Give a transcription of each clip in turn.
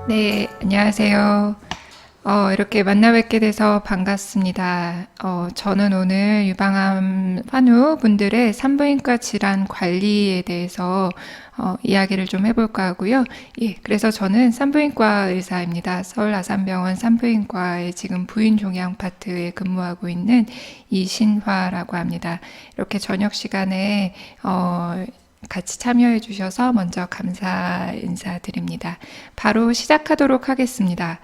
네, 안녕하세요. 이렇게 만나 뵙게 돼서 반갑습니다. 저는 오늘 유방암 환우분들의 산부인과 질환 관리에 대해서 이야기를 좀 해볼까 하고요. 예, 그래서 저는 산부인과 의사입니다. 서울 아산병원 산부인과에 지금 부인 종양 파트에 근무하고 있는 이신화라고 합니다. 이렇게 저녁 시간에 같이 참여해 주셔서 먼저 감사 인사드립니다. 바로 시작하도록 하겠습니다.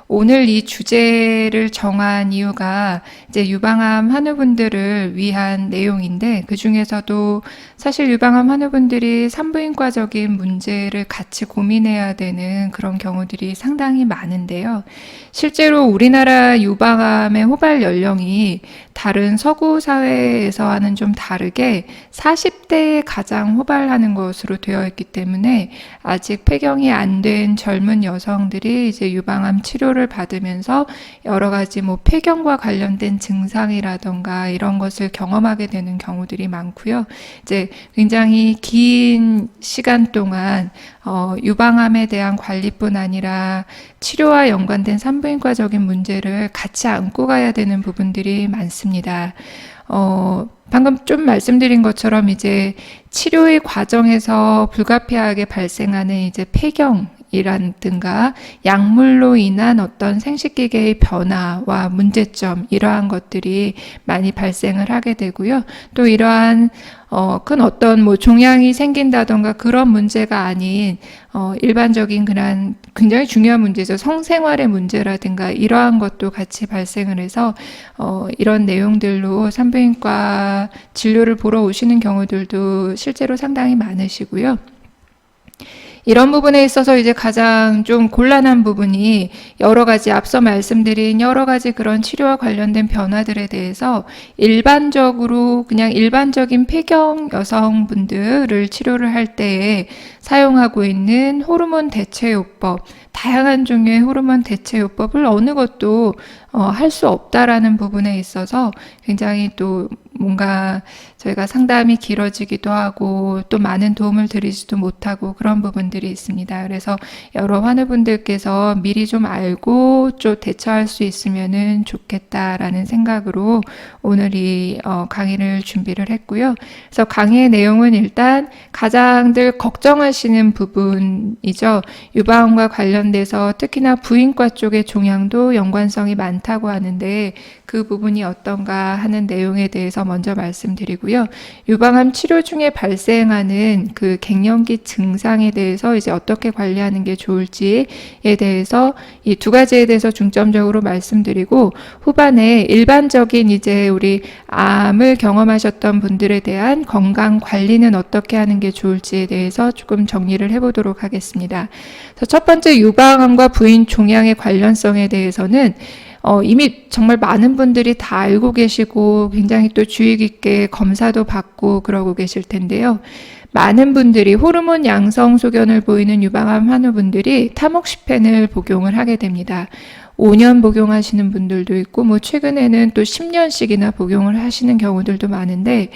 오늘 이 주제를 정한 이유가 이제 유방암 환우분들을 위한 내용인데, 그 중에서도 사실 유방암 환우분들이 산부인과적인 문제를 같이 고민해야 되는 그런 경우들이 상당히 많은데요. 실제로 우리나라 유방암의 호발 연령이 다른 서구 사회에서와는 좀 다르게 40대에 가장 호발하는 것으로 되어 있기 때문에 아직 폐경이 안 된 젊은 여성들이 이제 유방암 치료를 받으면서 여러 가지 폐경과 관련된 증상이라던가 이런 것을 경험하게 되는 경우들이 많고요. 이제 굉장히 긴 시간 동안 유방암에 대한 관리뿐 아니라 치료와 연관된 산부인과적인 문제를 같이 안고 가야 되는 부분들이 많습니다. 방금 좀 말씀드린 것처럼 이제 치료의 과정에서 불가피하게 발생하는 이제 폐경이라든가 약물로 인한 어떤 생식기계의 변화와 문제점, 이러한 것들이 많이 발생을 하게 되고요. 또 이러한 큰 어떤 종양이 생긴다던가 그런 문제가 아닌 일반적인 그런 굉장히 중요한 문제죠. 성생활의 문제라든가 이러한 것도 같이 발생을 해서 이런 내용들로 산부인과 진료를 보러 오시는 경우들도 실제로 상당히 많으시고요. 이런 부분에 있어서 이제 가장 좀 곤란한 부분이 여러 가지 앞서 말씀드린 여러 가지 그런 치료와 관련된 변화들에 대해서 일반적으로 그냥 일반적인 폐경 여성분들을 치료를 할 때에 사용하고 있는 호르몬 대체요법, 다양한 종류의 호르몬 대체요법을 어느 것도 할 수 없다라는 부분에 있어서 굉장히 또 뭔가 저희가 상담이 길어지기도 하고 또 많은 도움을 드리지도 못하고 그런 부분들이 있습니다. 그래서 여러 환우분들께서 미리 좀 알고 좀 대처할 수 있으면은 좋겠다라는 생각으로 오늘 이 강의를 준비를 했고요. 그래서 강의의 내용은 일단 가장들 걱정하시는 부분이죠. 유방암과 관련돼서 특히나 부인과 쪽의 종양도 연관성이 많다고 하는데 그 부분이 어떤가 하는 내용에 대해서 먼저 말씀드리고요. 유방암 치료 중에 발생하는 그 갱년기 증상에 대해서 이제 어떻게 관리하는 게 좋을지에 대해서 이 두 가지에 대해서 중점적으로 말씀드리고, 후반에 일반적인 이제 우리 암을 경험하셨던 분들에 대한 건강 관리는 어떻게 하는 게 좋을지에 대해서 조금 정리를 해보도록 하겠습니다. 그래서 첫 번째, 유방암과 부인 종양의 관련성에 대해서는 이미 정말 많은 분들이 다 알고 계시고 굉장히 또 주의 깊게 검사도 받고 그러고 계실 텐데요. 많은 분들이 호르몬 양성 소견을 보이는 유방암 환우분들이 타목시펜을 복용을 하게 됩니다. 5년 복용하시는 분들도 있고 최근에는 또 10년씩이나 복용을 하시는 경우들도 많은데,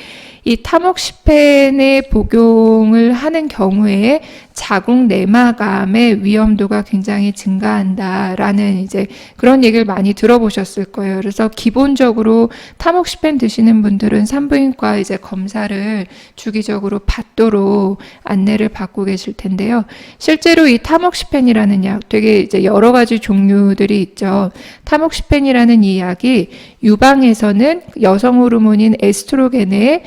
이 타목시펜의 복용을 하는 경우에 자궁 내막암의 위험도가 굉장히 증가한다라는 이제 그런 얘기를 많이 들어보셨을 거예요. 그래서 기본적으로 타목시펜 드시는 분들은 산부인과 이제 검사를 주기적으로 받도록 안내를 받고 계실 텐데요. 실제로 이 타목시펜이라는 약 되게 이제 여러 가지 종류들이 있죠. 타목시펜이라는 이 약이 유방에서는 여성 호르몬인 에스트로겐에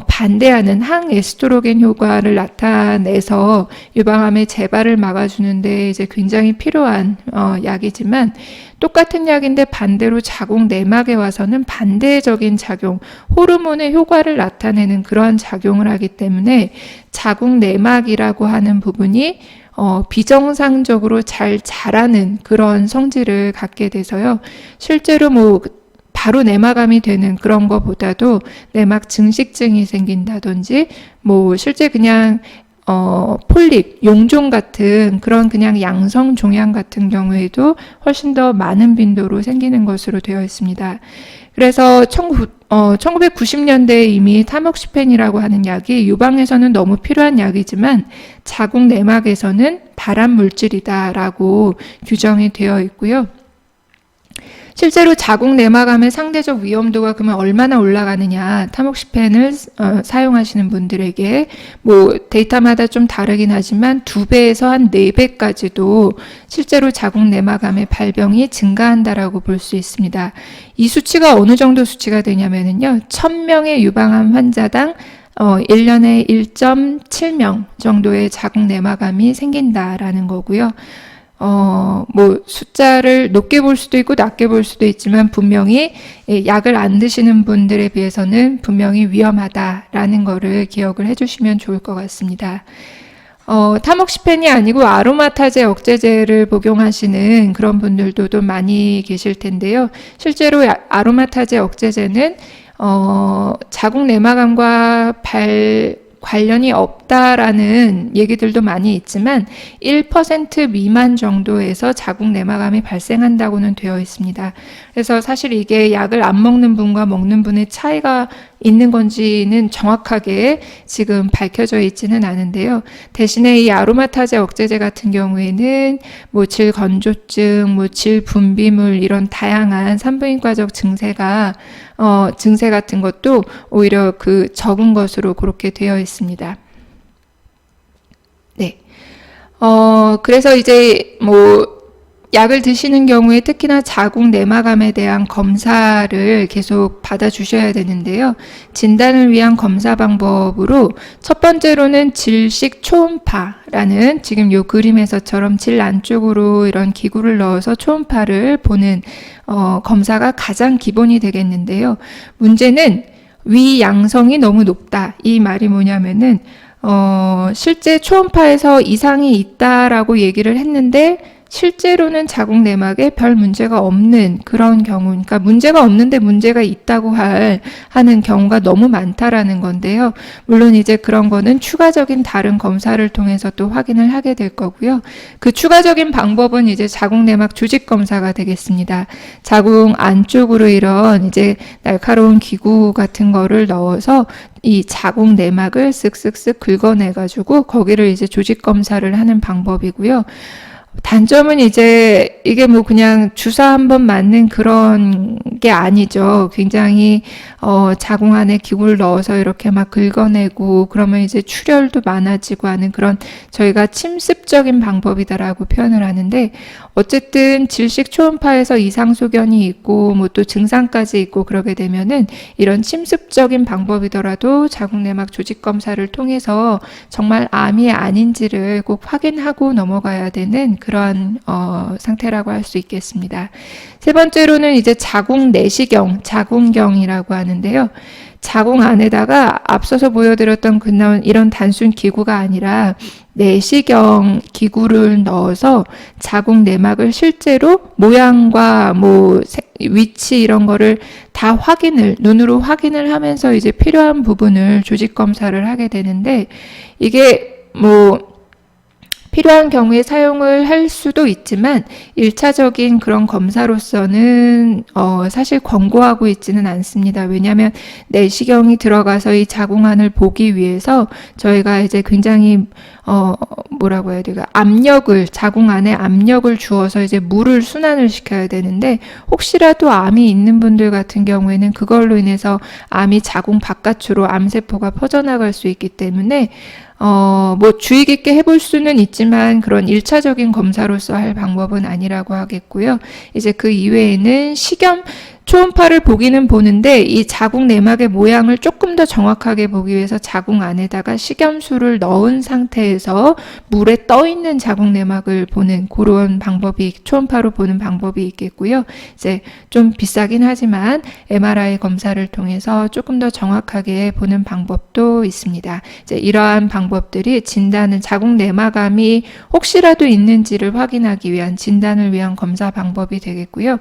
반대하는 항에스트로겐 효과를 나타내서 유방암의 재발을 막아주는데 이제 굉장히 필요한 약이지만, 똑같은 약인데 반대로 자궁 내막에 와서는 반대적인 작용, 호르몬의 효과를 나타내는 그런 작용을 하기 때문에 자궁 내막이라고 하는 부분이 비정상적으로 잘 자라는 그런 성질을 갖게 돼서요. 실제로 바로 내막암이 되는 그런 것보다도 내막 증식증이 생긴다든지 실제 그냥 폴립, 용종 같은 그런 그냥 양성 종양 같은 경우에도 훨씬 더 많은 빈도로 생기는 것으로 되어 있습니다. 그래서 1990년대에 이미 타목시펜이라고 하는 약이 유방에서는 너무 필요한 약이지만 자궁 내막에서는 발암 물질이다라고 규정이 되어 있고요. 실제로 자궁 내막암의 상대적 위험도가 그러면 얼마나 올라가느냐, 타목시펜을 사용하시는 분들에게 뭐 데이터마다 좀 다르긴 하지만 2배에서 한 4배까지도 실제로 자궁 내막암의 발병이 증가한다라고 볼 수 있습니다. 이 수치가 어느 정도 수치가 되냐면요, 1000명의 유방암 환자당 1년에 1.7명 정도의 자궁 내막암이 생긴다라는 거고요. 뭐 숫자를 높게 볼 수도 있고 낮게 볼 수도 있지만 분명히 약을 안 드시는 분들에 비해서는 분명히 위험하다라는 거를 기억을 해주시면 좋을 것 같습니다. 타목시펜이 아니고 아로마타제 억제제를 복용하시는 그런 분들도 좀 많이 계실 텐데요. 실제로 아로마타제 억제제는 자궁 내막암과 관련이 없다라는 얘기들도 많이 있지만 1% 미만 정도에서 자궁 내막암이 발생한다고는 되어 있습니다. 그래서 사실 이게 약을 안 먹는 분과 먹는 분의 차이가 있는 건지는 정확하게 지금 밝혀져 있지는 않은데요. 대신에 이 아로마타제 억제제 같은 경우에는 뭐 질건조증, 뭐 질분비물 이런 다양한 산부인과적 증세 같은 것도 오히려 그 적은 것으로 그렇게 되어 있습니다. 네. 그래서 이제 뭐 약을 드시는 경우에 특히나 자궁 내막암에 대한 검사를 계속 받아주셔야 되는데요. 진단을 위한 검사 방법으로 첫 번째로는 질식 초음파라는 지금 요 그림에서처럼 질 안쪽으로 이런 기구를 넣어서 초음파를 보는 검사가 가장 기본이 되겠는데요. 문제는 위 양성이 너무 높다. 이 말이 뭐냐면은 실제 초음파에서 이상이 있다라고 얘기를 했는데 실제로는 자궁 내막에 별 문제가 없는 그런 경우, 그러니까 문제가 없는데 문제가 있다고 하는 경우가 너무 많다라는 건데요. 물론 이제 그런 거는 추가적인 다른 검사를 통해서 또 확인을 하게 될 거고요. 그 추가적인 방법은 이제 자궁 내막 조직 검사가 되겠습니다. 자궁 안쪽으로 이런 이제 날카로운 기구 같은 거를 넣어서 이 자궁 내막을 쓱쓱쓱 긁어내가지고 거기를 이제 조직 검사를 하는 방법이고요. 단점은 이제 이게 뭐 그냥 주사 한번 맞는 그런 게 아니죠. 굉장히 자궁 안에 기구를 넣어서 이렇게 막 긁어내고 그러면 이제 출혈도 많아지고 하는 그런 저희가 침습적인 방법이다라고 표현을 하는데 어쨌든 질식 초음파에서 이상 소견이 있고 뭐 또 증상까지 있고 그러게 되면은 이런 침습적인 방법이더라도 자궁 내막 조직 검사를 통해서 정말 암이 아닌지를 꼭 확인하고 넘어가야 되는 그런 상태라고 할 수 있겠습니다. 세 번째로는 이제 자궁 내시경, 자궁경이라고 하는데요. 자궁 안에다가 앞서서 보여드렸던 이런 단순 기구가 아니라 내시경 기구를 넣어서 자궁 내막을 실제로 모양과 뭐 위치 이런 거를 다 눈으로 확인을 하면서 이제 필요한 부분을 조직 검사를 하게 되는데 이게 뭐 필요한 경우에 사용을 할 수도 있지만 1차적인 그런 검사로서는 사실 권고하고 있지는 않습니다. 왜냐하면 내시경이 들어가서 이 자궁안을 보기 위해서 저희가 이제 굉장히 뭐라고 해야 될까? 자궁 안에 압력을 주어서 이제 물을 순환을 시켜야 되는데 혹시라도 암이 있는 분들 같은 경우에는 그걸로 인해서 암이 자궁 바깥으로 암세포가 퍼져나갈 수 있기 때문에 뭐 주의 깊게 해볼 수는 있지만 그런 1차적인 검사로서 할 방법은 아니라고 하겠고요. 이제 그 이외에는 초음파를 보기는 보는데 이 자궁 내막의 모양을 조금 더 정확하게 보기 위해서 자궁 안에다가 식염수를 넣은 상태에서 물에 떠 있는 자궁 내막을 보는 그런 방법이 초음파로 보는 방법이 있겠고요. 이제 좀 비싸긴 하지만 MRI 검사를 통해서 조금 더 정확하게 보는 방법도 있습니다. 이제 이러한 방법들이 자궁 내막암이 혹시라도 있는지를 확인하기 위한 진단을 위한 검사 방법이 되겠고요.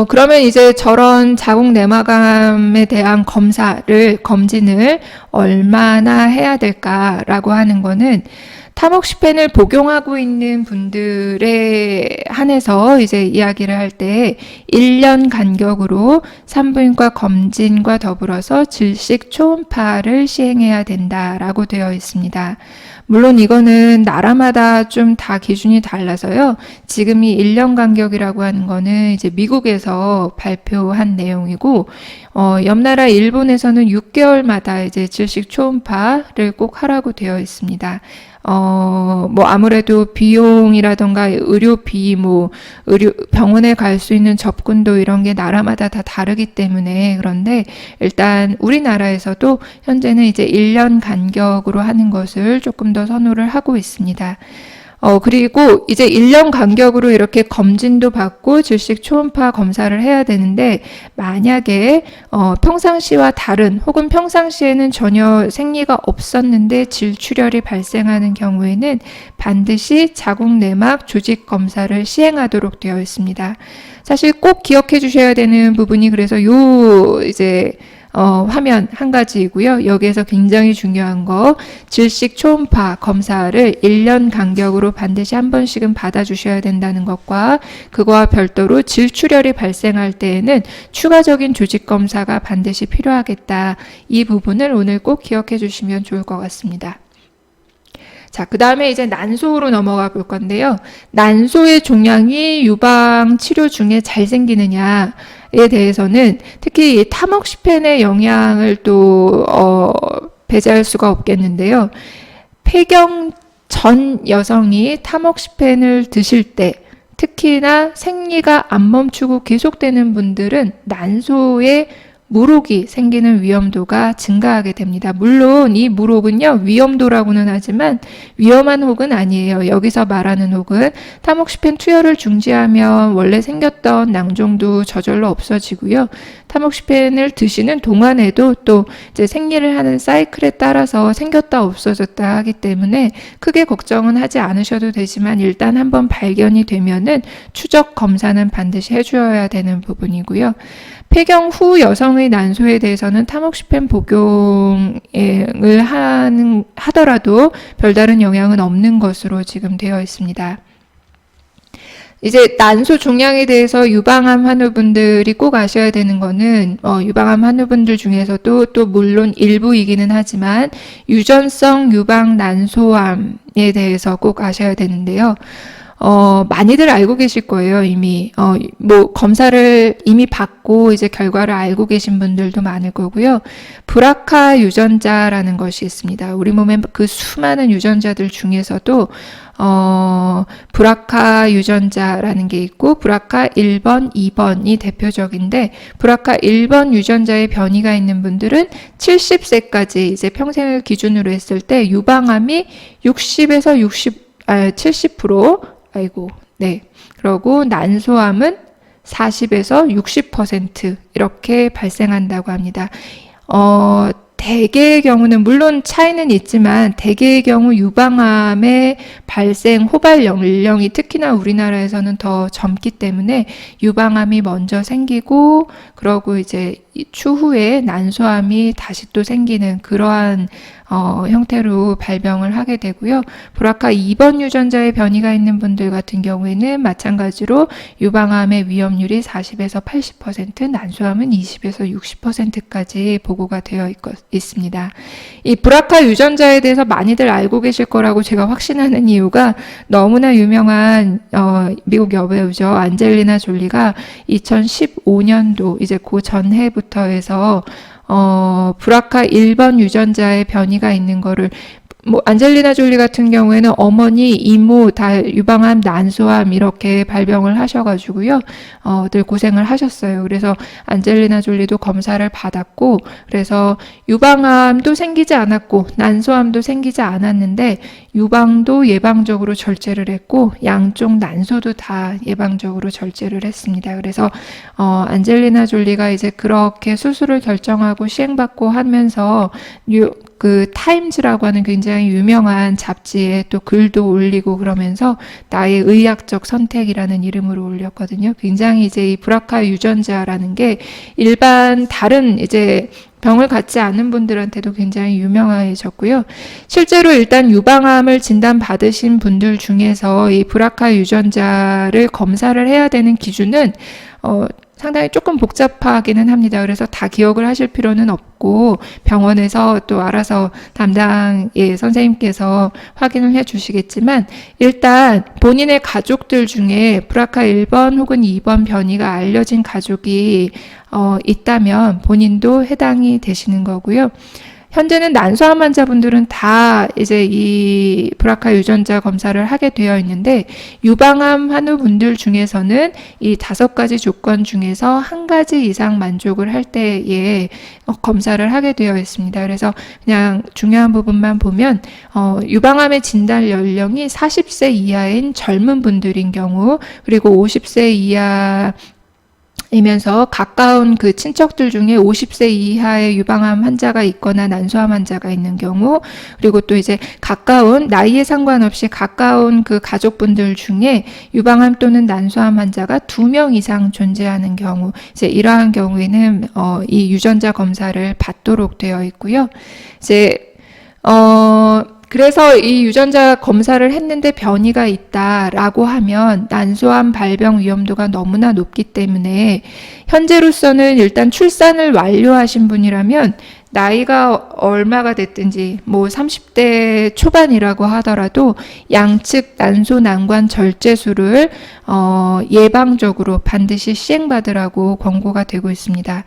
그러면 이제 저런 자궁 내막암에 대한 검진을 얼마나 해야 될까라고 하는 거는 타모xifen 복용하고 있는 분들에 한해서 이제 이야기를 할 때 1년 간격으로 산부인과 검진과 더불어서 질식 초음파를 시행해야 된다라고 되어 있습니다. 물론 이거는 나라마다 좀 다 기준이 달라서요. 지금 이 1년 간격이라고 하는 거는 이제 미국에서 발표한 내용이고, 옆 나라 일본에서는 6개월마다 이제 질식 초음파를 꼭 하라고 되어 있습니다. 뭐 아무래도 비용이라던가 의료비, 병원에 갈 수 있는 접근도 이런 게 나라마다 다 다르기 때문에 그런데 일단 우리나라에서도 현재는 이제 1년 간격으로 하는 것을 조금 더 선호를 하고 있습니다. 그리고 이제 1년 간격으로 이렇게 검진도 받고 질식 초음파 검사를 해야 되는데 만약에 평상시와 다른 혹은 평상시에는 전혀 생리가 없었는데 질출혈이 발생하는 경우에는 반드시 자궁 내막 조직 검사를 시행하도록 되어 있습니다. 사실 꼭 기억해 주셔야 되는 부분이 그래서 이제 화면 한 가지이고요. 여기에서 굉장히 중요한 거 질식 초음파 검사를 1년 간격으로 반드시 한 번씩은 받아주셔야 된다는 것과 그거와 별도로 질출혈이 발생할 때에는 추가적인 조직 검사가 반드시 필요하겠다. 이 부분을 오늘 꼭 기억해 주시면 좋을 것 같습니다. 자, 그 다음에 이제 난소로 넘어가 볼 건데요. 난소의 종양이 유방 치료 중에 잘 생기느냐에 대해서는 특히 이 타목시펜의 영향을 또 배제할 수가 없겠는데요. 폐경 전 여성이 타목시펜을 드실 때 특히나 생리가 안 멈추고 계속되는 분들은 난소에 물혹이 생기는 위험도가 증가하게 됩니다. 물론 이 물혹은요, 위험도라고는 하지만 위험한 혹은 아니에요. 여기서 말하는 혹은 타목시펜 투여를 중지하면 원래 생겼던 낭종도 저절로 없어지고요. 타목시펜을 드시는 동안에도 또 이제 생리를 하는 사이클에 따라서 생겼다 없어졌다 하기 때문에 크게 걱정은 하지 않으셔도 되지만 일단 한번 발견이 되면은 추적 검사는 반드시 해주어야 되는 부분이고요. 폐경 후 여성의 난소에 대해서는 타목시펜 복용을 하더라도 별다른 영향은 없는 것으로 지금 되어 있습니다. 이제 난소 종양에 대해서 유방암 환우분들이 꼭 아셔야 되는 거는 유방암 환우분들 중에서도 또 물론 일부이기는 하지만 유전성 유방 난소암에 대해서 꼭 아셔야 되는데요. 많이들 알고 계실 거예요, 이미. 검사를 이미 받고 이제 결과를 알고 계신 분들도 많을 거고요. 브라카 유전자라는 것이 있습니다. 우리 몸에 그 수많은 유전자들 중에서도, 브라카 유전자라는 게 있고, 브라카 1번, 2번이 대표적인데, 브라카 1번 유전자의 변이가 있는 분들은 70세까지 이제 평생을 기준으로 했을 때 유방암이 60에서 70%, 네. 그리고 난소암은 40에서 60% 이렇게 발생한다고 합니다. 대개의 경우는 물론 차이는 있지만 대개의 경우 유방암의 발생 호발 연령이 특히나 우리나라에서는 더 젊기 때문에 유방암이 먼저 생기고 그러고 이제 추후에 난소암이 다시 또 생기는 그러한 형태로 발병을 하게 되고요. 브라카 2번 유전자의 변이가 있는 분들 같은 경우에는 마찬가지로 유방암의 위험률이 40에서 80%, 난소암은 20에서 60%까지 보고가 되어 있습니다. 이 브라카 유전자에 대해서 많이들 알고 계실 거라고 제가 확신하는 이유가 너무나 유명한 미국 여배우죠. 안젤리나 졸리가 2015년도 이제 그 전해부터 해서 브라카 1번 유전자의 변이가 있는 거를 안젤리나 졸리 같은 경우에는 어머니, 이모 다 유방암, 난소암 이렇게 발병을 하셔가지고요. 늘 고생을 하셨어요. 그래서 안젤리나 졸리도 검사를 받았고, 그래서 유방암도 생기지 않았고, 난소암도 생기지 않았는데, 유방도 예방적으로 절제를 했고 양쪽 난소도 다 예방적으로 절제를 했습니다. 그래서 안젤리나 졸리가 이제 그렇게 수술을 결정하고 시행받고 하면서 그 타임즈라고 하는 굉장히 유명한 잡지에 또 글도 올리고 그러면서 나의 의학적 선택이라는 이름으로 올렸거든요. 굉장히 이제 이 브라카 유전자라는 게 일반 다른 이제 병을 갖지 않은 분들한테도 굉장히 유명해졌고요. 실제로 일단 유방암을 진단받으신 분들 중에서 이 브라카 유전자를 검사를 해야 되는 기준은 상당히 조금 복잡하기는 합니다. 그래서 다 기억을 하실 필요는 없고 병원에서 또 알아서 담당의 선생님께서 확인을 해 주시겠지만 일단 본인의 가족들 중에 브라카 1번 혹은 2번 변이가 알려진 가족이 있다면 본인도 해당이 되시는 거고요. 현재는 난소암 환자분들은 다 이제 이 브라카 유전자 검사를 하게 되어 있는데 유방암 환우분들 중에서는 이 5가지 조건 중에서 한 가지 이상 만족을 할 때에 검사를 하게 되어 있습니다. 그래서 그냥 중요한 부분만 보면 유방암의 진단 연령이 40세 이하인 젊은 분들인 경우 그리고 50세 이하 이면서 가까운 그 친척들 중에 50세 이하의 유방암 환자가 있거나 난소암 환자가 있는 경우 그리고 또 이제 가까운 나이에 상관없이 가까운 그 가족분들 중에 유방암 또는 난소암 환자가 2명 이상 존재하는 경우 이제 이러한 경우에는 이 유전자 검사를 받도록 되어 있고요. 이제 그래서 이 유전자 검사를 했는데 변이가 있다라고 하면 난소암 발병 위험도가 너무나 높기 때문에 현재로서는 일단 출산을 완료하신 분이라면 나이가 얼마가 됐든지 뭐 30대 초반이라고 하더라도 양측 난소 난관 절제술을 예방적으로 반드시 시행받으라고 권고가 되고 있습니다.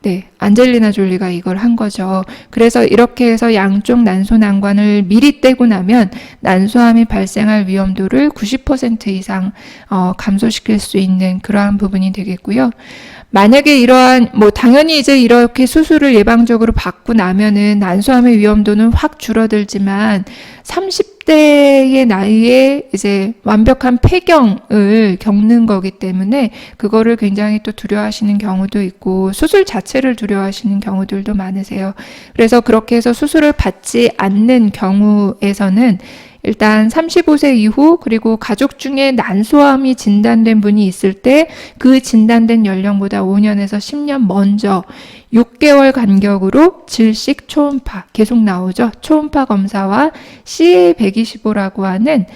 네, 안젤리나 졸리가 이걸 한 거죠. 그래서 이렇게 해서 양쪽 난소 난관을 미리 떼고 나면 난소암이 발생할 위험도를 90% 이상 감소시킬 수 있는 그러한 부분이 되겠고요. 만약에 이러한 당연히 이제 이렇게 수술을 예방적으로 받고 나면은 난소암의 위험도는 확 줄어들지만 30대의 나이에 이제 완벽한 폐경을 겪는 거기 때문에 그거를 굉장히 또 두려워하시는 경우도 있고 수술 자체를 두려워하시는 경우들도 많으세요. 그래서 그렇게 해서 수술을 받지 않는 경우에서는 일단 35세 이후 그리고 가족 중에 난소암이 진단된 분이 있을 때 그 진단된 연령보다 5년에서 10년 먼저 6개월 간격으로 질식 초음파 계속 나오죠. 초음파 검사와 CA125라고 하는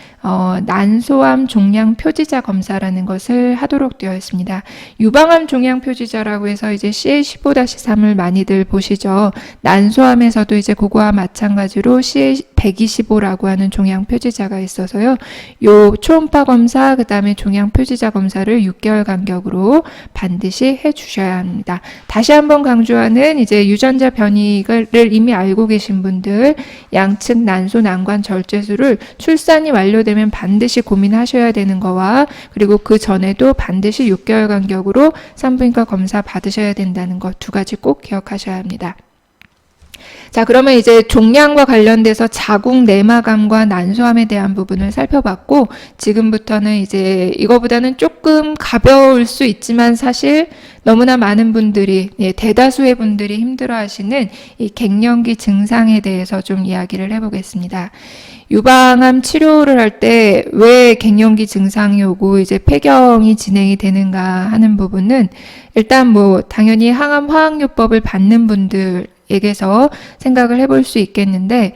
난소암 종양 표지자 검사라는 것을 하도록 되어 있습니다. 유방암 종양 표지자라고 해서 이제 CA15-3을 많이들 보시죠. 난소암에서도 이제 그거와 마찬가지로 CA125라고 하는 종양 표지자가 있어서요. 요 초음파 검사 그다음에 종양 표지자 검사를 6개월 간격으로 반드시 해 주셔야 합니다. 다시 한번 강조하는 이제 유전자 변이를 이미 알고 계신 분들 양측 난소 난관 절제술을 출산이 완료되면 반드시 고민하셔야 되는 거와 그리고 그 전에도 반드시 6개월 간격으로 산부인과 검사 받으셔야 된다는 것 2가지 꼭 기억하셔야 합니다. 자, 그러면 이제 종양과 관련돼서 자궁 내막암과 난소암에 대한 부분을 살펴봤고 지금부터는 이제 이거보다는 조금 가벼울 수 있지만 사실 너무나 많은 분들이 대다수의 분들이 힘들어하시는 이 갱년기 증상에 대해서 좀 이야기를 해보겠습니다. 유방암 치료를 할 때 왜 갱년기 증상이 오고 이제 폐경이 진행이 되는가 하는 부분은 일단 당연히 항암 화학요법을 받는 분들에게서 생각을 해볼 수 있겠는데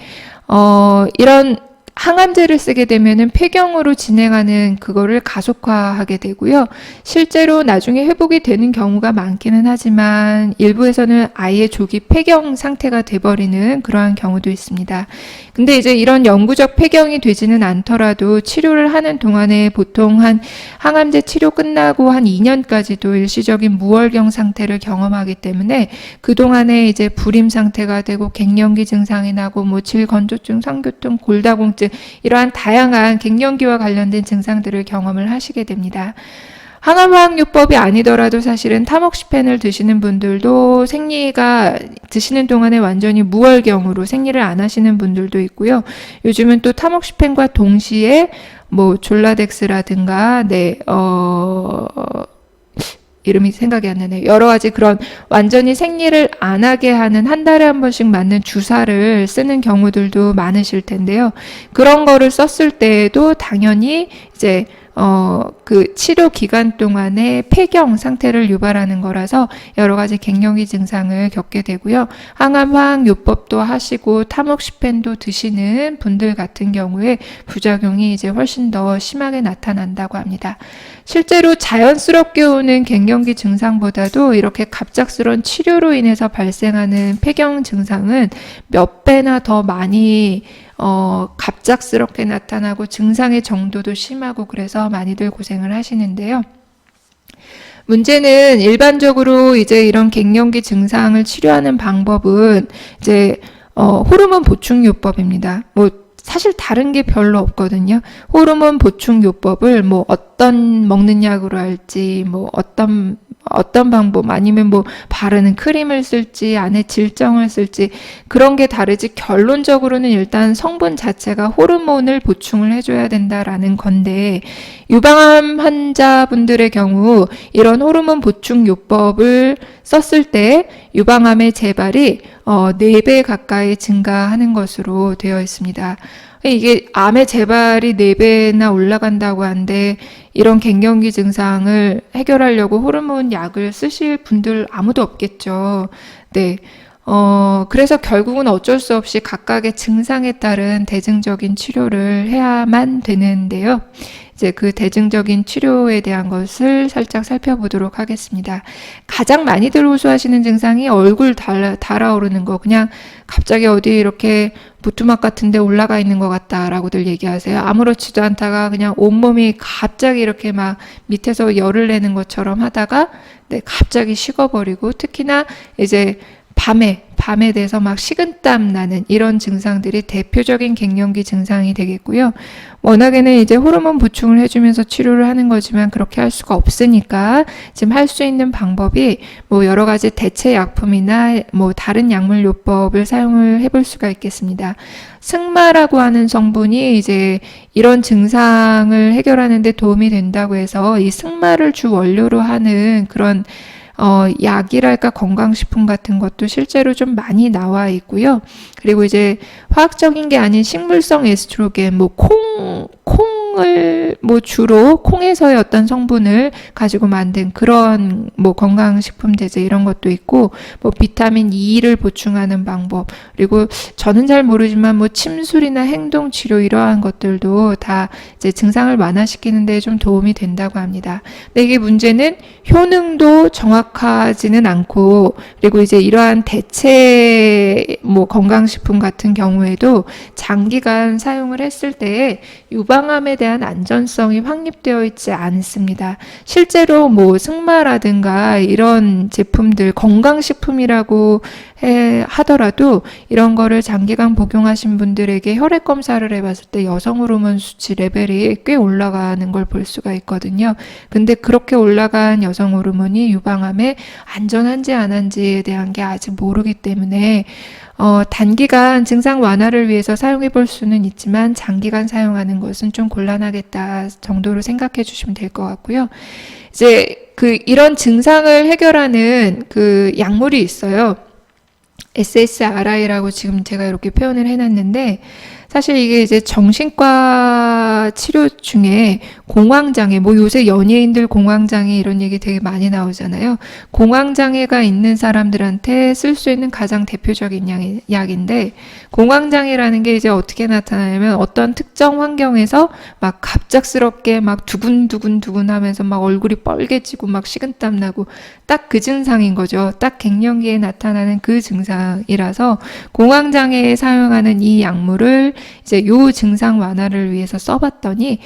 이런 항암제를 쓰게 되면은 폐경으로 진행하는 그거를 가속화하게 되고요. 실제로 나중에 회복이 되는 경우가 많기는 하지만 일부에서는 아예 조기 폐경 상태가 돼버리는 그러한 경우도 있습니다. 근데 이제 이런 영구적 폐경이 되지는 않더라도 치료를 하는 동안에 보통 한 항암제 치료 끝나고 한 2년까지도 일시적인 무월경 상태를 경험하기 때문에 그동안에 이제 불임 상태가 되고 갱년기 증상이 나고 질건조증, 상교통, 골다공증 이러한 다양한 갱년기와 관련된 증상들을 경험을 하시게 됩니다. 항암화학요법이 아니더라도 사실은 타목시펜을 드시는 분들도 생리가 드시는 동안에 완전히 무월경으로 생리를 안 하시는 분들도 있고요. 요즘은 또 타목시펜과 동시에 뭐 졸라덱스라든가 이름이 생각이 안 나네요. 여러 가지 그런 완전히 생리를 안 하게 하는 한 달에 한 번씩 맞는 주사를 쓰는 경우들도 많으실 텐데요. 그런 거를 썼을 때에도 당연히 이제 그 치료 기간 동안에 폐경 상태를 유발하는 거라서 여러 가지 갱년기 증상을 겪게 되고요. 항암화학요법도 하시고 타목시펜도 드시는 분들 같은 경우에 부작용이 이제 훨씬 더 심하게 나타난다고 합니다. 실제로 자연스럽게 오는 갱년기 증상보다도 이렇게 갑작스러운 치료로 인해서 발생하는 폐경 증상은 몇 배나 더 많이 갑작스럽게 나타나고 증상의 정도도 심하고 그래서 많이들 고생을 하시는데요. 문제는 일반적으로 이제 이런 갱년기 증상을 치료하는 방법은 이제 호르몬 보충요법입니다. 뭐 사실 다른 게 별로 없거든요. 호르몬 보충요법을 뭐 어떤 먹는 약으로 할지, 뭐 어떤 방법, 아니면 뭐 바르는 크림을 쓸지, 안에 질정을 쓸지, 그런 게 다르지, 결론적으로는 일단 성분 자체가 호르몬을 보충을 해줘야 된다라는 건데, 유방암 환자분들의 경우 이런 호르몬 보충요법을 썼을 때 유방암의 재발이 4배 가까이 증가하는 것으로 되어 있습니다. 이게 암의 재발이 4배나 올라간다고 하는데 이런 갱년기 증상을 해결하려고 호르몬 약을 쓰실 분들 아무도 없겠죠. 네. 그래서 결국은 어쩔 수 없이 각각의 증상에 따른 대증적인 치료를 해야만 되는데요. 이제 그 대증적인 치료에 대한 것을 살짝 살펴보도록 하겠습니다. 가장 많이들 호소하시는 증상이 얼굴 달아오르는 거, 그냥 갑자기 어디 이렇게 부뚜막 같은 데 올라가 있는 것 같다라고들 얘기하세요. 아무렇지도 않다가 그냥 온몸이 갑자기 이렇게 막 밑에서 열을 내는 것처럼 하다가 갑자기 식어버리고, 특히나 이제 밤에 돼서 막 식은땀 나는 이런 증상들이 대표적인 갱년기 증상이 되겠고요. 워낙에는 이제 호르몬 보충을 해주면서 치료를 하는 거지만 그렇게 할 수가 없으니까 지금 할 수 있는 방법이 뭐 여러 가지 대체 약품이나 뭐 다른 약물요법을 사용을 해볼 수가 있겠습니다. 승마라고 하는 성분이 이제 이런 증상을 해결하는 데 도움이 된다고 해서 이 승마를 주 원료로 하는 그런 약이랄까 건강식품 같은 것도 실제로 좀 많이 나와 있고요. 그리고 이제 화학적인 게 아닌 식물성 에스트로겐, 뭐 콩을 뭐 주로 콩에서의 어떤 성분을 가지고 만든 그런 뭐 건강식품 제제 이런 것도 있고, 뭐 비타민 E를 보충하는 방법, 그리고 저는 잘 모르지만 뭐 침술이나 행동치료 이러한 것들도 다 이제 증상을 완화시키는 데 좀 도움이 된다고 합니다. 근데 이게 문제는 효능도 정확하지는 않고, 그리고 이제 이러한 대체 뭐 건강식품 같은 경우에도 장기간 사용을 했을 때에 유방암에 대한 안전성이 확립되어 있지 않습니다. 실제로 뭐 승마라든가 이런 제품들 건강식품이라고 하더라도 이런 거를 장기간 복용하신 분들에게 혈액 검사를 해봤을 때 여성 호르몬 수치 레벨이 꽤 올라가는 걸 볼 수가 있거든요. 근데 그렇게 올라간 여성 호르몬이 유방암에 안전한지 안 한지에 대한 게 아직 모르기 때문에 단기간 증상 완화를 위해서 사용해 볼 수는 있지만 장기간 사용하는 것은 좀 곤란하겠다 정도로 생각해 주시면 될 것 같고요. 이제 이런 증상을 해결하는 그 약물이 있어요. SSRI라고 지금 제가 이렇게 표현을 해놨는데, 사실 이게 이제 정신과 치료 중에 공황장애, 뭐 요새 연예인들 공황장애 이런 얘기 되게 많이 나오잖아요. 공황장애가 있는 사람들한테 쓸 수 있는 가장 대표적인 약인데, 공황장애라는 게 이제 어떻게 나타나냐면 어떤 특정 환경에서 막 갑작스럽게 막 두근두근 하면서 막 얼굴이 빨개지고 막 식은땀 나고 딱 그 증상인 거죠. 딱 갱년기에 나타나는 그 증상이라서 공황장애에 사용하는 이 약물을 이제 요 증상 완화를 위해서 써봤더니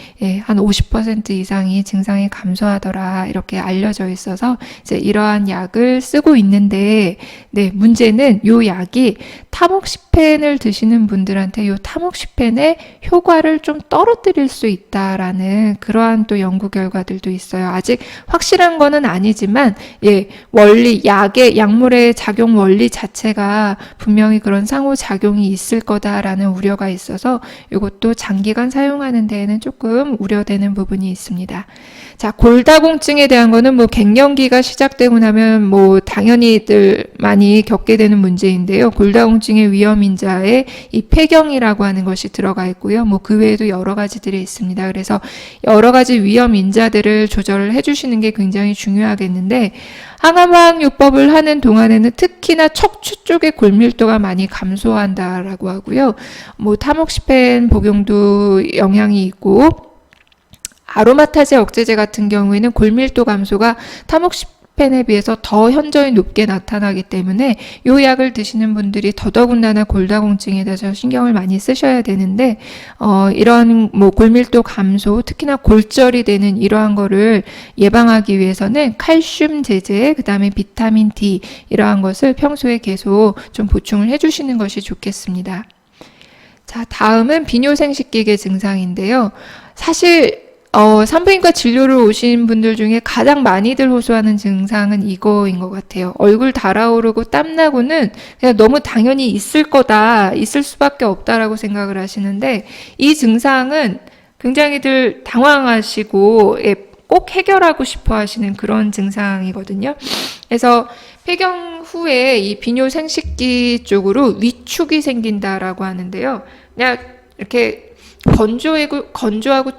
한 50% 이상이 증상이 감소하더라 이렇게 알려져 있어서 이제 이러한 약을 쓰고 있는데 문제는 요 약이 타목시펜을 드시는 분들한테 요 타목시펜의 효과를 좀 떨어뜨릴 수 있다라는 그러한 또 연구 결과들도 있어요. 아직 확실한 거는 아니지만 원리 약물의 작용 원리 자체가 분명히 그런 상호작용이 있을 거다라는 우려가 있어서 이것도 장기간 사용하는 데에는 조금 우려되는 부분이 있습니다. 자, 골다공증에 대한 거는 뭐 갱년기가 시작되고 나면 뭐 당연히들 많이 겪게 되는 문제인데요. 골다공증의 위험인자에 이 폐경이라고 하는 것이 들어가 있고요. 뭐 그 외에도 여러 가지들이 있습니다. 그래서 여러 가지 위험인자들을 조절을 해주시는 게 굉장히 중요하겠는데 항암화학요법을 하는 동안에는 특히나 척추 쪽의 골밀도가 많이 감소한다라고 하고요. 뭐 타목시펜 복용도 영향이 있고 아로마타제 억제제 같은 경우에는 골밀도 감소가 타목시펜에 비해서 더 현저히 높게 나타나기 때문에 이 약을 드시는 분들이 더더군다나 골다공증에 대해서 신경을 많이 쓰셔야 되는데 이런 뭐 골밀도 감소, 특히나 골절이 되는 이러한 거를 예방하기 위해서는 칼슘 제제, 그 다음에 비타민 D 이러한 것을 평소에 계속 좀 보충을 해주시는 것이 좋겠습니다. 자, 다음은 비뇨생식기계 증상인데요. 사실 산부인과 진료를 오신 분들 중에 가장 많이들 호소하는 증상은 이거인 것 같아요. 얼굴 달아오르고 땀나고는 그냥 너무 당연히 있을 거다, 있을 수밖에 없다라고 생각을 하시는데 이 증상은 굉장히들 당황하시고 꼭 해결하고 싶어 하시는 그런 증상이거든요. 그래서 폐경 후에 이 비뇨생식기 쪽으로 위축이 생긴다라고 하는데요. 그냥 이렇게 건조하고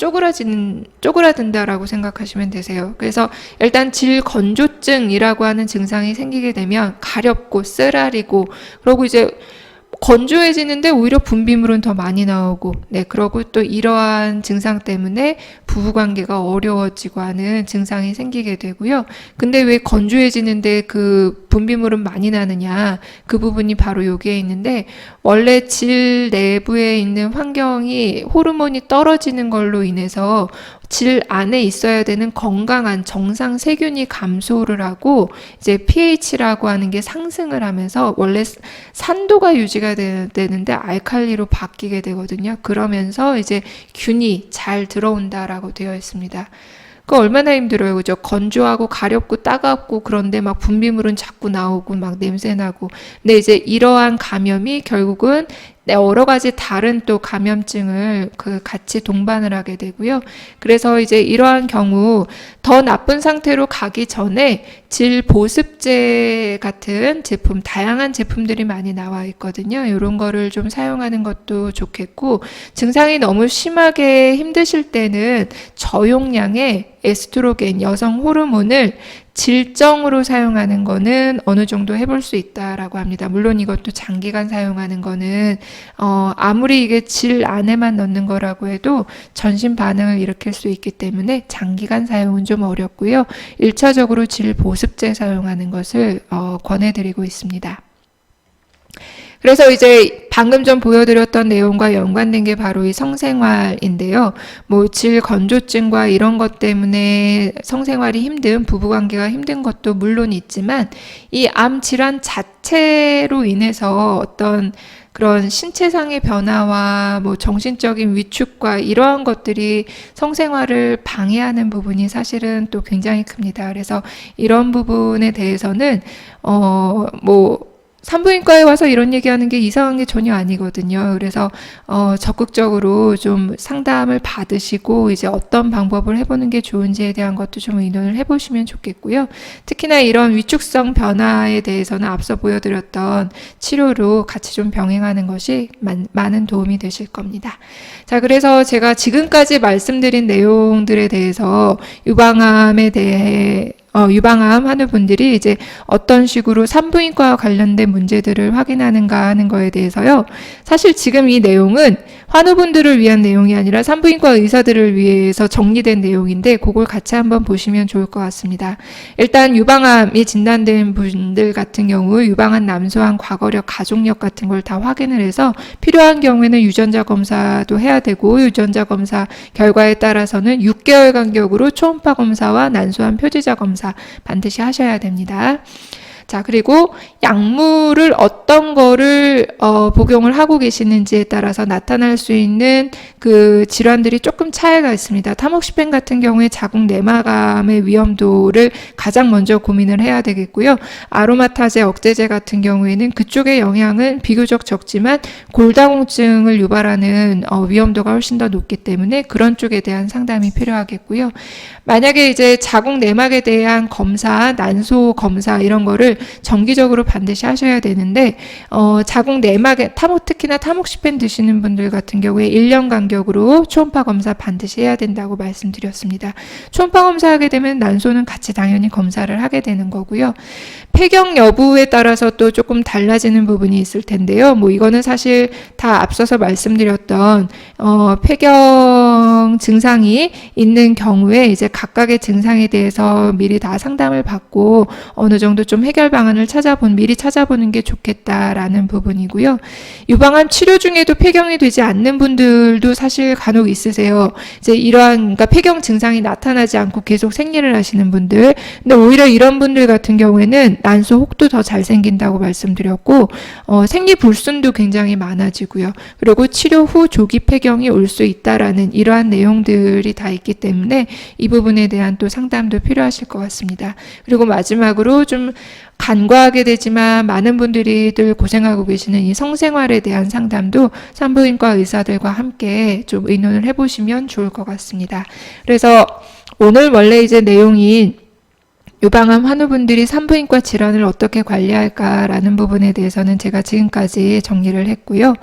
쪼그라든다라고 생각하시면 되세요. 그래서 일단 질건조증이라고 하는 증상이 생기게 되면 가렵고 쓰라리고 그러고 이제 건조해지는데 오히려 분비물은 더 많이 나오고 그러고 또 이러한 증상 때문에 부부관계가 어려워지고 하는 증상이 생기게 되고요. 근데 왜 건조해지는데 그 분비물은 많이 나느냐, 그 부분이 바로 여기에 있는데 원래 질 내부에 있는 환경이 호르몬이 떨어지는 걸로 인해서 질 안에 있어야 되는 건강한 정상 세균이 감소를 하고 이제 pH라고 하는 게 상승을 하면서 원래 산도가 유지가 되는데 알칼리로 바뀌게 되거든요. 그러면서 이제 균이 잘 들어온다라고 되어 있습니다. 그 얼마나 힘들어요, 그죠? 건조하고 가렵고 따갑고 그런데 막 분비물은 자꾸 나오고 막 냄새 나고. 근데 이제 이러한 감염이 결국은 여러 가지 다른 또 감염증을 같이 동반을 하게 되고요. 그래서 이제 이러한 경우 더 나쁜 상태로 가기 전에 질 보습제 같은 제품, 다양한 제품들이 많이 나와 있거든요. 이런 거를 좀 사용하는 것도 좋겠고, 증상이 너무 심하게 힘드실 때는 저용량의 에스트로겐, 여성 호르몬을 질정으로 사용하는 거는 어느 정도 해볼 수 있다라고 합니다. 물론 이것도 장기간 사용하는 거는 아무리 이게 질 안에만 넣는 거라고 해도 전신 반응을 일으킬 수 있기 때문에 장기간 사용은 좀 어렵고요. 1차적으로 질 보습제 사용하는 것을 권해드리고 있습니다. 그래서 이제 방금 전 보여드렸던 내용과 연관된 게 바로 이 성생활인데요. 뭐 질건조증과 이런 것 때문에 성생활이 힘든, 부부관계가 힘든 것도 물론 있지만 이 암 질환 자체로 인해서 어떤 그런 신체상의 변화와 뭐 정신적인 위축과 이러한 것들이 성생활을 방해하는 부분이 사실은 또 굉장히 큽니다. 그래서 이런 부분에 대해서는 산부인과에 와서 이런 얘기하는 게 이상한 게 전혀 아니거든요. 그래서 적극적으로 좀 상담을 받으시고 이제 어떤 방법을 해보는 게 좋은지에 대한 것도 좀 의논을 해보시면 좋겠고요. 특히나 이런 위축성 변화에 대해서는 앞서 보여드렸던 치료로 같이 좀 병행하는 것이 많은 도움이 되실 겁니다. 자, 그래서 제가 지금까지 말씀드린 내용들에 대해서 유방암에 대해 유방암 하는 분들이 이제 어떤 식으로 산부인과와 관련된 문제들을 확인하는가 하는 거에 대해서요. 사실 지금 이 내용은 환우분들을 위한 내용이 아니라 산부인과 의사들을 위해서 정리된 내용인데 그걸 같이 한번 보시면 좋을 것 같습니다. 일단 유방암이 진단된 분들 같은 경우 유방암 남소암 과거력 가족력 같은 걸 다 확인을 해서 필요한 경우에는 유전자 검사도 해야 되고 유전자 검사 결과에 따라서는 6개월 간격으로 초음파 검사와 난소암 표지자 검사 반드시 하셔야 됩니다. 자, 그리고 약물을 어떤 거를 복용을 하고 계시는지에 따라서 나타날 수 있는 그 질환들이 조금 차이가 있습니다. 타모xifen 같은 경우에 자궁 내막암의 위험도를 가장 먼저 고민을 해야 되겠고요. 아로마타제, 억제제 같은 경우에는 그쪽의 영향은 비교적 적지만 골다공증을 유발하는 위험도가 훨씬 더 높기 때문에 그런 쪽에 대한 상담이 필요하겠고요. 만약에 이제 자궁 내막에 대한 검사, 난소 검사 이런 거를 정기적으로 반드시 하셔야 되는데 자궁 내막에 특히나 타모xifen 드시는 분들 같은 경우에 1년 간격으로 초음파 검사 반드시 해야 된다고 말씀드렸습니다. 초음파 검사하게 되면 난소는 같이 당연히 검사를 하게 되는 거고요. 폐경 여부에 따라서 또 조금 달라지는 부분이 있을 텐데요. 뭐 이거는 사실 다 앞서서 말씀드렸던 폐경 증상이 있는 경우에 이제 각각의 증상에 대해서 미리 다 상담을 받고 어느 정도 좀 해결 방안을 미리 찾아보는 게 좋겠다라는 부분이고요. 유방암 치료 중에도 폐경이 되지 않는 분들도 사실 간혹 있으세요. 이제 그러니까 폐경 증상이 나타나지 않고 계속 생리를 하시는 분들. 근데 오히려 이런 분들 같은 경우에는 난소 혹도 더 잘 생긴다고 말씀드렸고, 생리 불순도 굉장히 많아지고요. 그리고 치료 후 조기 폐경이 올 수 있다라는 이러한 내용들이 다 있기 때문에 이 부분에 대한 또 상담도 필요하실 것 같습니다. 그리고 마지막으로 좀 간과하게 되지만 많은 분들이 늘 고생하고 계시는 이 성생활에 대한 상담도 산부인과 의사들과 함께 좀 의논을 해보시면 좋을 것 같습니다. 그래서 오늘 원래 이제 내용인 유방암 환우분들이 산부인과 질환을 어떻게 관리할까라는 부분에 대해서는 제가 지금까지 정리를 했고요.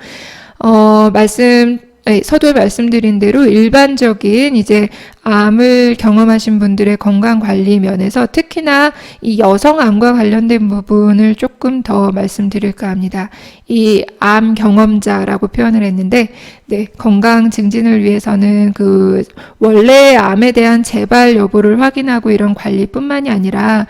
서두에 말씀드린 대로 일반적인 이제 암을 경험하신 분들의 건강관리 면에서 특히나 이 여성암과 관련된 부분을 조금 더 말씀드릴까 합니다. 이 암 경험자라고 표현을 했는데, 네, 건강 증진을 위해서는 그 원래 암에 대한 재발 여부를 확인하고 이런 관리뿐만이 아니라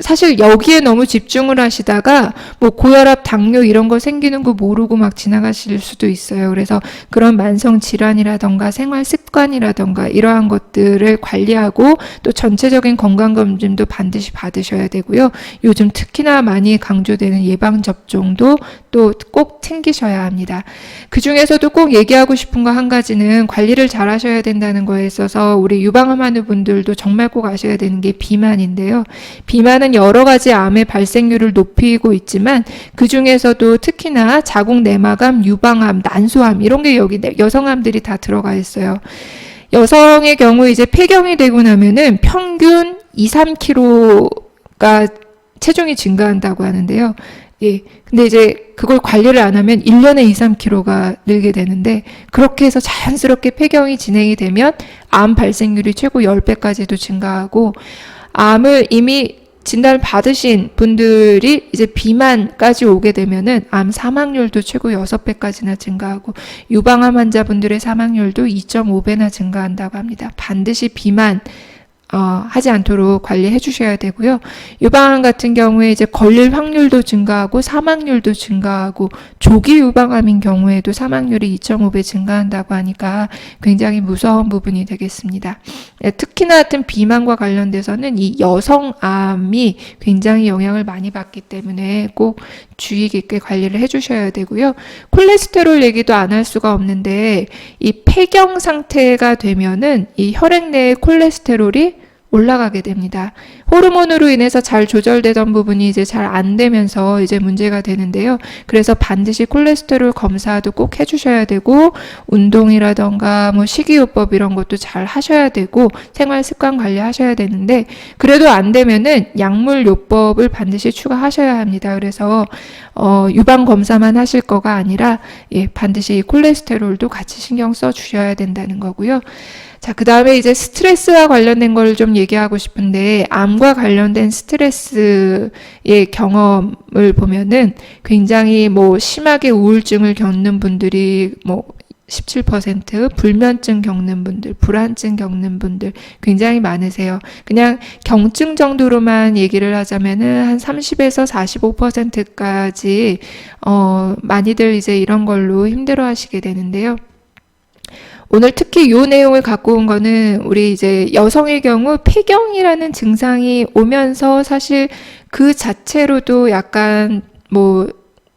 사실 여기에 너무 집중을 하시다가 뭐 고혈압, 당뇨 이런 거 생기는 거 모르고 막 지나가실 수도 있어요. 그래서 그런 만성 질환이라던가 생활 습관이라던가 이러한 것들을 관리하고 또 전체적인 건강검진도 반드시 받으셔야 되고요. 요즘 특히나 많이 강조되는 예방접종도 또 꼭 챙기셔야 합니다. 그 중에서도 꼭 얘기하고 싶은 거 한 가지는 관리를 잘 하셔야 된다는 거에 있어서 우리 유방암 환우분들도 정말 꼭 아셔야 되는 게 비만인데요. 비만은 여러 가지 암의 발생률을 높이고 있지만 그 중에서도 특히나 자궁 내막암, 유방암, 난소암 이런 게 여기 여성암들이 다 들어가 있어요. 여성의 경우 이제 폐경이 되고 나면은 평균 2-3kg가 체중이 증가한다고 하는데요. 예. 근데 이제 그걸 관리를 안 하면 1년에 2-3kg가 늘게 되는데 그렇게 해서 자연스럽게 폐경이 진행이 되면 암 발생률이 최고 10배까지도 증가하고 암을 이미 진단을 받으신 분들이 이제 비만까지 오게 되면은 암 사망률도 최고 6배까지나 증가하고 유방암 환자분들의 사망률도 2.5배나 증가한다고 합니다. 반드시 비만 하지 않도록 관리해 주셔야 되고요. 유방암 같은 경우에 이제 걸릴 확률도 증가하고 사망률도 증가하고 조기 유방암인 경우에도 사망률이 2.5배 증가한다고 하니까 굉장히 무서운 부분이 되겠습니다. 특히나 같은 비만과 관련돼서는 이 여성암이 굉장히 영향을 많이 받기 때문에 꼭 주의 깊게 관리를 해 주셔야 되고요. 콜레스테롤 얘기도 안 할 수가 없는데 이 폐경 상태가 되면은 이 혈액 내의 콜레스테롤이 올라가게 됩니다. 호르몬으로 인해서 잘 조절되던 부분이 이제 잘 안 되면서 이제 문제가 되는데요. 그래서 반드시 콜레스테롤 검사도 꼭 해주셔야 되고 운동이라던가 뭐 식이요법 이런 것도 잘 하셔야 되고 생활 습관 관리하셔야 되는데 그래도 안 되면은 약물 요법을 반드시 추가하셔야 합니다. 그래서 유방 검사만 하실 거가 아니라 반드시 콜레스테롤도 같이 신경 써 주셔야 된다는 거고요. 자, 그 다음에 이제 스트레스와 관련된 걸 좀 얘기하고 싶은데, 암과 관련된 스트레스의 경험을 보면은 굉장히 뭐 심하게 우울증을 겪는 분들이 뭐 17%, 불면증 겪는 분들, 불안증 겪는 분들 굉장히 많으세요. 그냥 경증 정도로만 얘기를 하자면은 한 30에서 45%까지 많이들 이제 이런 걸로 힘들어 하시게 되는데요. 오늘 특히 이 내용을 갖고 온 거는 우리 이제 여성의 경우 폐경이라는 증상이 오면서 사실 그 자체로도 약간 뭐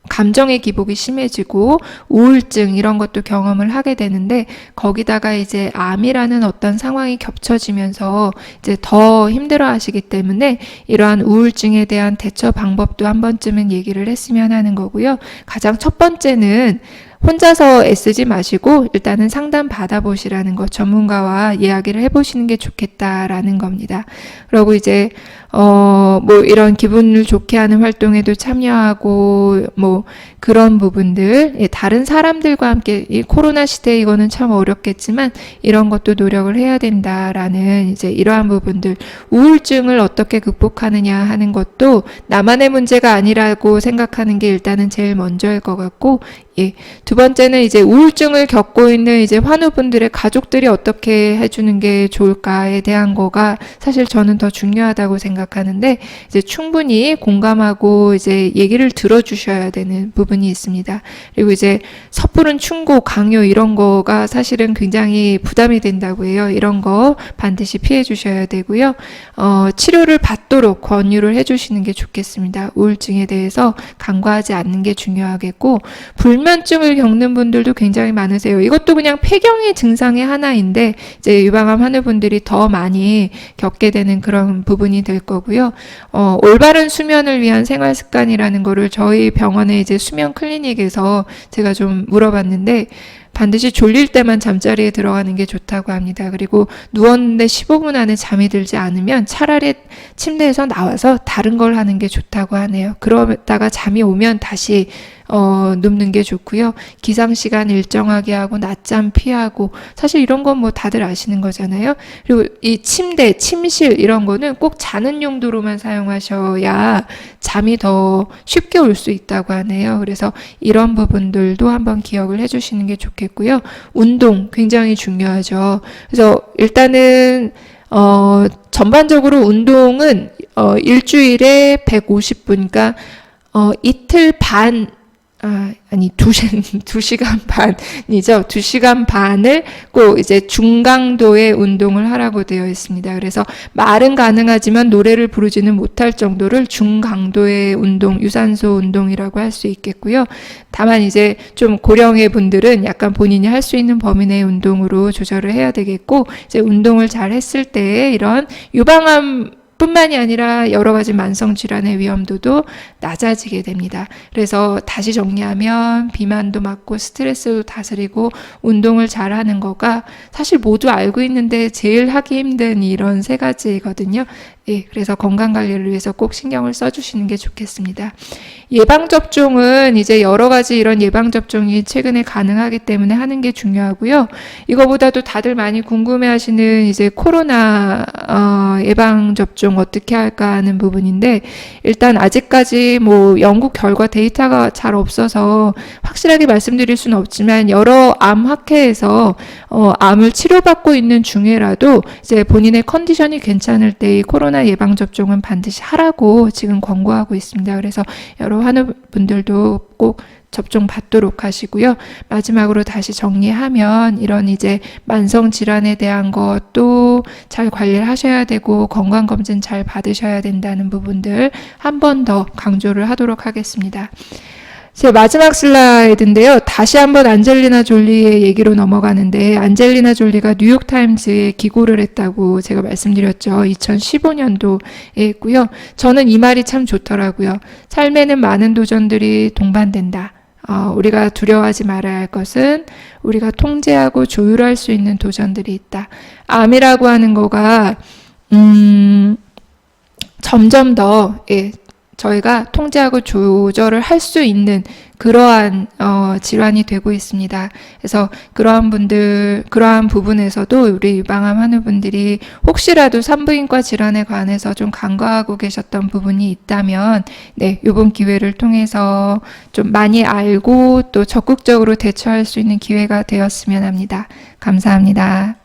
감정의 기복이 심해지고 우울증 이런 것도 경험을 하게 되는데 거기다가 이제 암이라는 어떤 상황이 겹쳐지면서 이제 더 힘들어 하시기 때문에 이러한 우울증에 대한 대처 방법도 한 번쯤은 얘기를 했으면 하는 거고요. 가장 첫 번째는 혼자서 애쓰지 마시고 일단은 상담 받아보시라는 거, 전문가와 이야기를 해보시는 게 좋겠다라는 겁니다. 그리고 이제 뭐 이런 기분을 좋게 하는 활동에도 참여하고 뭐 그런 부분들, 다른 사람들과 함께 이 코로나 시대에 이거는 참 어렵겠지만 이런 것도 노력을 해야 된다라는 이제 이러한 부분들, 우울증을 어떻게 극복하느냐 하는 것도 나만의 문제가 아니라고 생각하는 게 일단은 제일 먼저일 것 같고, 예. 두 번째는 이제 우울증을 겪고 있는 이제 환우분들의 가족들이 어떻게 해주는 게 좋을까에 대한 거가 사실 저는 더 중요하다고 생각하는데, 이제 충분히 공감하고 이제 얘기를 들어주셔야 되는 부분이 있습니다. 그리고 이제 섣부른 충고, 강요 이런 거가 사실은 굉장히 부담이 된다고 해요. 이런 거 반드시 피해 주셔야 되고요. 치료를 받도록 권유를 해주시는 게 좋겠습니다. 우울증에 대해서 간과하지 않는 게 중요하겠고, 불면증을 겪는 분들도 굉장히 많으세요. 이것도 그냥 폐경의 증상의 하나인데 이제 유방암 환우분들이 더 많이 겪게 되는 그런 부분이 될 거고요. 올바른 수면을 위한 생활 습관이라는 거를 저희 병원의 이제 수면 클리닉에서 제가 좀 물어봤는데 반드시 졸릴 때만 잠자리에 들어가는 게 좋다고 합니다. 그리고 누웠는데 15분 안에 잠이 들지 않으면 차라리 침대에서 나와서 다른 걸 하는 게 좋다고 하네요. 그러다가 잠이 오면 다시 눕는 게 좋고요. 기상시간 일정하게 하고 낮잠 피하고, 사실 이런 건 뭐 다들 아시는 거잖아요. 그리고 이 침대, 침실 이런 거는 꼭 자는 용도로만 사용하셔야 잠이 더 쉽게 올 수 있다고 하네요. 그래서 이런 부분들도 한번 기억을 해주시는 게 좋겠고요. 운동 굉장히 중요하죠. 그래서 일단은 전반적으로 운동은 일주일에 150분, 그러니까 이틀 반, 아니, 2시간 반이죠. 2시간 반을 꼭 이제 중강도의 운동을 하라고 되어 있습니다. 그래서 말은 가능하지만 노래를 부르지는 못할 정도를 중강도의 운동, 유산소 운동이라고 할 수 있겠고요. 다만 이제 좀 고령의 분들은 약간 본인이 할 수 있는 범위 내의 운동으로 조절을 해야 되겠고, 이제 운동을 잘 했을 때 이런 유방암 뿐만이 아니라 여러 가지 만성 질환의 위험도도 낮아지게 됩니다. 그래서 다시 정리하면 비만도 막고 스트레스도 다스리고 운동을 잘하는 거가 사실 모두 알고 있는데 제일 하기 힘든 이런 세 가지거든요. 예, 그래서 건강관리를 위해서 꼭 신경을 써주시는 게 좋겠습니다. 예방접종은 이제 여러 가지 이런 예방접종이 최근에 가능하기 때문에 하는 게 중요하고요. 이거보다도 다들 많이 궁금해하시는 이제 코로나 예방접종 어떻게 할까 하는 부분인데, 일단 아직까지 뭐 연구 결과 데이터가 잘 없어서 확실하게 말씀드릴 수는 없지만 여러 암 학회에서 암을 치료받고 있는 중에라도 이제 본인의 컨디션이 괜찮을 때 이 코로나 예방접종은 반드시 하라고 지금 권고하고 있습니다. 그래서 여러 환우분들도 꼭 접종 받도록 하시고요. 마지막으로 다시 정리하면 이런 이제 만성 질환에 대한 것도 잘 관리를 하셔야 되고 건강검진 잘 받으셔야 된다는 부분들 한 번 더 강조를 하도록 하겠습니다. 제 마지막 슬라이드인데요. 다시 한번 안젤리나 졸리의 얘기로 넘어가는데, 안젤리나 졸리가 뉴욕타임즈에 기고를 했다고 제가 말씀드렸죠. 2015년도에 했고요. 저는 이 말이 참 좋더라고요. 삶에는 많은 도전들이 동반된다. 우리가 두려워하지 말아야 할 것은 우리가 통제하고 조율할 수 있는 도전들이 있다. 암이라고 하는 거가 점점 더 저희가 통제하고 조절을 할 수 있는 그러한 질환이 되고 있습니다. 그래서 그러한 부분에서도 우리 유방암 환우분들이 혹시라도 산부인과 질환에 관해서 좀 간과하고 계셨던 부분이 있다면, 네, 이번 기회를 통해서 좀 많이 알고 또 적극적으로 대처할 수 있는 기회가 되었으면 합니다. 감사합니다.